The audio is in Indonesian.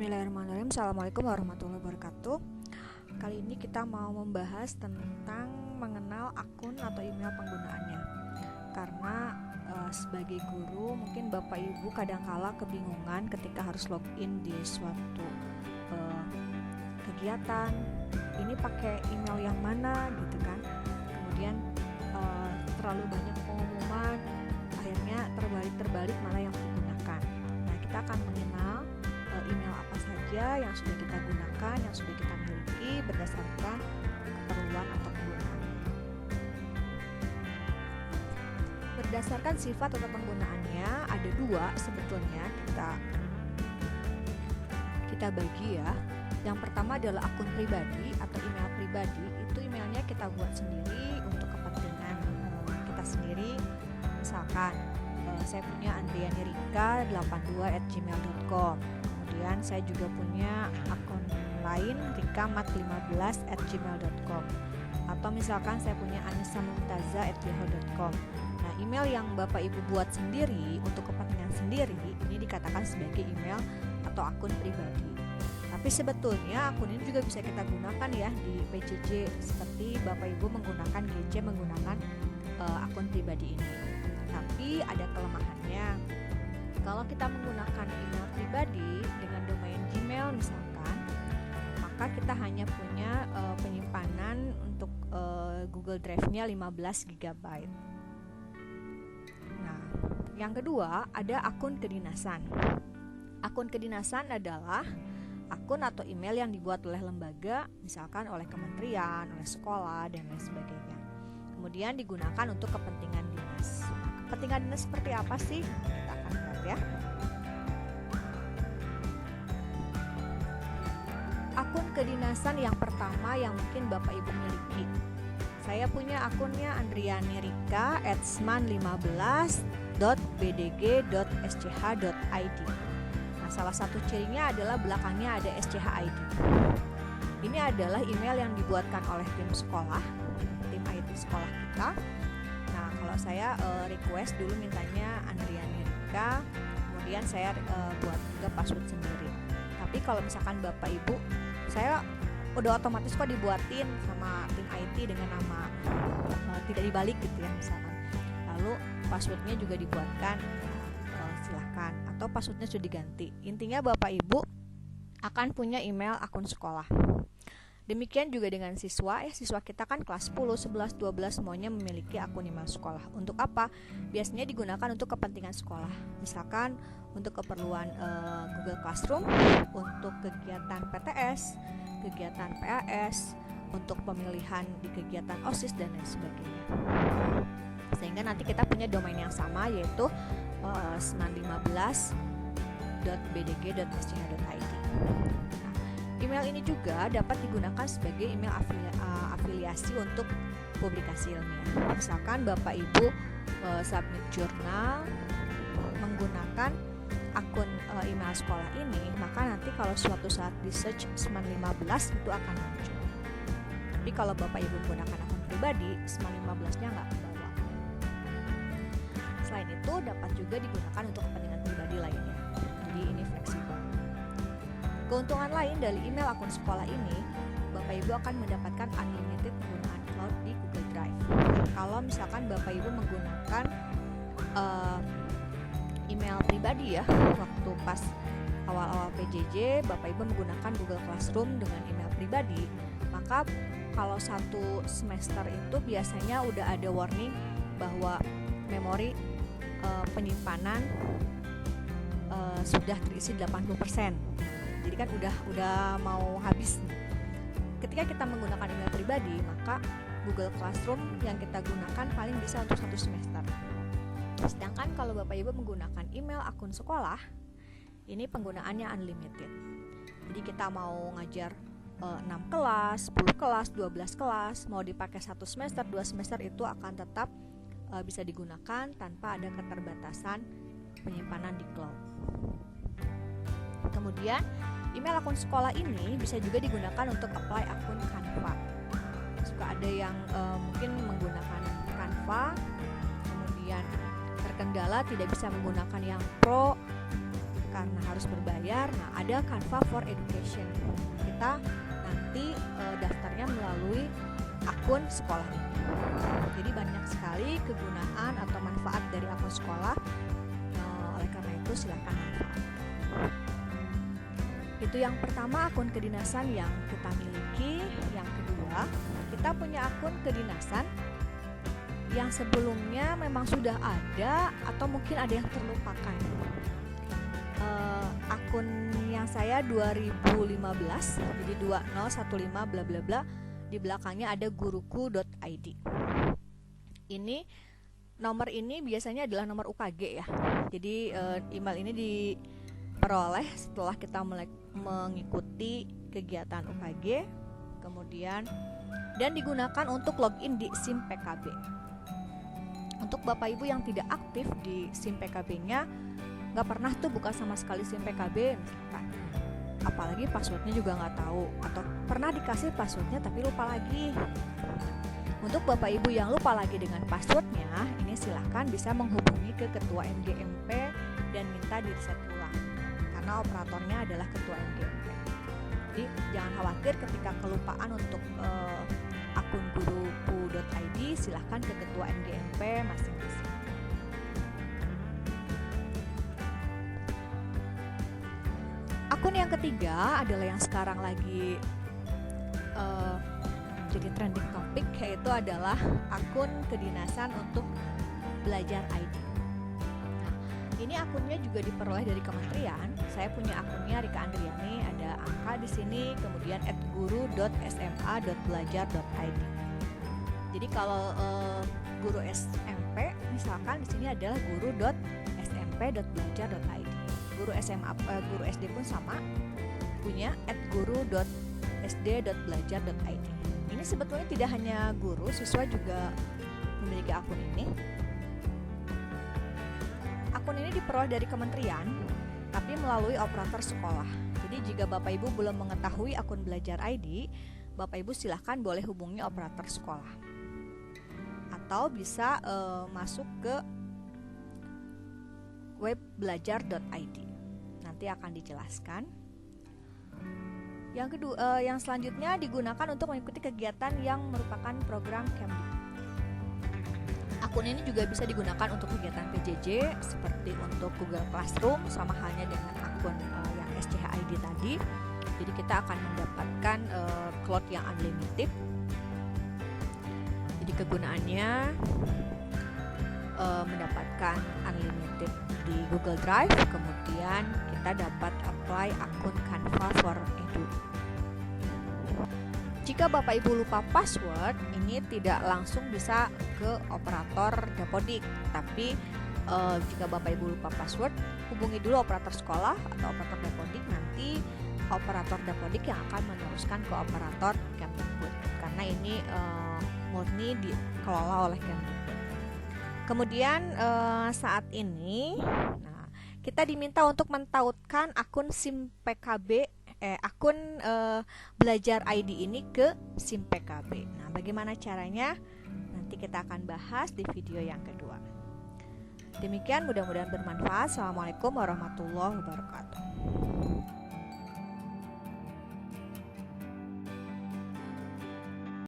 Bismillahirrahmanirrahim. Assalamualaikum warahmatullahi wabarakatuh. Kali ini kita mau membahas tentang mengenal akun atau email penggunaannya. Karena sebagai guru mungkin Bapak Ibu kadangkala kebingungan ketika harus login di suatu kegiatan. Ini pakai email yang mana gitu kan. Kemudian terlalu banyak pengumuman, akhirnya terbalik mana yang digunakan. Nah, kita akan mengenal email apa saja yang sudah kita gunakan, yang sudah kita miliki berdasarkan keperluan atau penggunaannya. Berdasarkan sifat atau penggunaannya ada dua sebetulnya kita bagi ya. Yang pertama adalah akun pribadi atau email pribadi. Itu emailnya kita buat sendiri untuk kepentingan kita sendiri. Misalkan saya punya andrianirika82@gmail.com. Kemudian saya juga punya akun lain rikamat15@gmail.com. Atau misalkan saya punya anisamumtaza@yahoo.com. Nah, email yang Bapak Ibu buat sendiri untuk kepentingan sendiri ini dikatakan sebagai email atau akun pribadi. Tapi sebetulnya akun ini juga bisa kita gunakan ya di PJJ, seperti Bapak Ibu menggunakan GC menggunakan akun pribadi ini. Tapi ada kelemahannya. Kalau kita menggunakan email pribadi dengan domain Gmail misalkan, maka kita hanya punya penyimpanan untuk Google Drive-nya 15 GB. Nah, yang kedua ada akun kedinasan. Akun kedinasan adalah akun atau email yang dibuat oleh lembaga, misalkan oleh kementerian, oleh sekolah, dan lain sebagainya. Kemudian digunakan untuk kepentingan dinas. Kepentingan dinas seperti apa sih? Kita akan lihat ya. Akun kedinasan yang pertama yang mungkin Bapak Ibu miliki. Saya punya akunnya andrianirika@man15.bdg.sch.id. Nah, salah satu cirinya adalah belakangnya ada SCH-ID. Ini adalah email yang dibuatkan oleh tim sekolah, tim IT sekolah kita. Nah, kalau saya request dulu mintanya Andrianirika, kemudian saya buat juga password sendiri. Tapi kalau misalkan Bapak Ibu, saya udah otomatis kok dibuatin sama tim IT dengan nama tidak dibalik gitu ya misalkan. Lalu passwordnya juga dibuatkan, silahkan. Atau passwordnya sudah diganti. Intinya Bapak Ibu akan punya email akun sekolah. Demikian juga dengan siswa ya, siswa kita kan kelas 10, 11, 12 semuanya memiliki akun email sekolah. Untuk apa? Biasanya digunakan untuk kepentingan sekolah. Misalkan untuk keperluan Google Classroom, untuk kegiatan PTS, kegiatan PAS, untuk pemilihan di kegiatan OSIS dan lain sebagainya. Sehingga nanti kita punya domain yang sama yaitu sman15.bdg.sch.id. Email ini juga dapat digunakan sebagai email afiliasi untuk publikasi ilmiah. Misalkan Bapak Ibu submit jurnal menggunakan akun email sekolah ini, maka nanti kalau suatu saat di search SMAN15 itu akan muncul. Tapi kalau Bapak Ibu menggunakan akun pribadi, SMAN15-nya nggak kebawa. Selain itu dapat juga digunakan untuk kepentingan pribadi lainnya. Jadi ini fleksibel. Keuntungan lain dari email akun sekolah ini, Bapak Ibu akan mendapatkan unlimited penggunaan cloud di Google Drive. Kalau misalkan Bapak Ibu menggunakan email pribadi ya, waktu pas awal-awal PJJ, Bapak Ibu menggunakan Google Classroom dengan email pribadi, maka kalau satu semester itu biasanya udah ada warning bahwa memori penyimpanan sudah terisi 80%. Jadi kan udah mau habis. Ketika kita menggunakan email pribadi, maka Google Classroom yang kita gunakan paling bisa untuk 1 semester. Sedangkan kalau Bapak Ibu menggunakan email akun sekolah, ini penggunaannya unlimited. Jadi kita mau ngajar 6 kelas, 10 kelas, 12 kelas, mau dipakai 1 semester, 2 semester itu akan tetap bisa digunakan tanpa ada keterbatasan penyimpanan di cloud. Kemudian email akun sekolah ini bisa juga digunakan untuk apply akun Canva. Suka ada yang mungkin menggunakan Canva, kemudian terkendala tidak bisa menggunakan yang Pro, karena harus berbayar. Nah, ada Canva for Education. Kita nanti daftarnya melalui akun sekolah ini. Jadi banyak sekali kegunaan atau manfaat dari akun sekolah. Oleh karena itu silakan manfaatkan. Itu yang pertama, akun kedinasan yang kita miliki. Yang kedua, kita punya akun kedinasan yang sebelumnya memang sudah ada atau mungkin ada yang terlupakan. Akun yang saya 2015, jadi 2015 bla bla bla, di belakangnya ada guruku.id. Ini nomor ini biasanya adalah nomor UKG ya. Jadi email ini diperoleh setelah kita mengikuti kegiatan UKG, kemudian dan digunakan untuk login di SIM PKB. Untuk Bapak Ibu yang tidak aktif di SIM PKB-nya, nggak pernah tuh buka sama sekali SIM PKB misalkan, apalagi passwordnya juga nggak tahu, atau pernah dikasih passwordnya tapi lupa lagi. Untuk Bapak Ibu yang lupa lagi dengan passwordnya, ini silahkan bisa menghubungi ke Ketua MGMP dan minta di-reset ulang, karena operatornya adalah Ketua MGMP. Jadi jangan khawatir ketika kelupaan untuk akun guruku.id, silahkan ke Ketua MGMP masing-masing. Akun yang ketiga adalah yang sekarang lagi jadi trending topik, yaitu adalah akun kedinasan untuk belajar ID. Nah, ini akunnya juga diperoleh dari kementerian. Saya punya akunnya Rika Andriani, ada angka di sini, kemudian @guru.sma.belajar.id. Jadi kalau guru SMP, misalkan di sini adalah guru.smp.belajar.id. Guru SMA, guru SD pun sama, punya @guru.sd.belajar.id. Ini sebetulnya tidak hanya guru, siswa juga memiliki akun ini. Akun ini diperoleh dari kementerian, tapi melalui operator sekolah. Jadi jika Bapak Ibu belum mengetahui akun Belajar ID, Bapak Ibu silahkan boleh hubungi operator sekolah, atau bisa masuk ke web belajar.id. Nanti akan dijelaskan. Yang kedua, yang selanjutnya digunakan untuk mengikuti kegiatan yang merupakan program Kemdikbud. Akun ini juga bisa digunakan untuk kegiatan PJJ seperti untuk Google Classroom, sama halnya dengan akun yang SCH ID tadi. Jadi kita akan mendapatkan cloud yang unlimited. Jadi kegunaannya mendapatkan unlimited di Google Drive, kemudian kita dapat apply akun Canva for Edu. Jika Bapak Ibu lupa password, ini tidak langsung bisa ke operator Dapodik, tapi jika Bapak Ibu lupa password, hubungi dulu operator sekolah atau operator Dapodik. Nanti operator Dapodik yang akan meneruskan ke operator Kemdikbud, karena ini murni dikelola oleh Kemdikbud. Kemudian saat ini, kita diminta untuk mentautkan akun SIM PKB, akun Belajar ID ini ke SIM PKB. Nah, bagaimana caranya? Nanti kita akan bahas di video yang kedua. Demikian, mudah-mudahan bermanfaat. Assalamualaikum warahmatullahi wabarakatuh.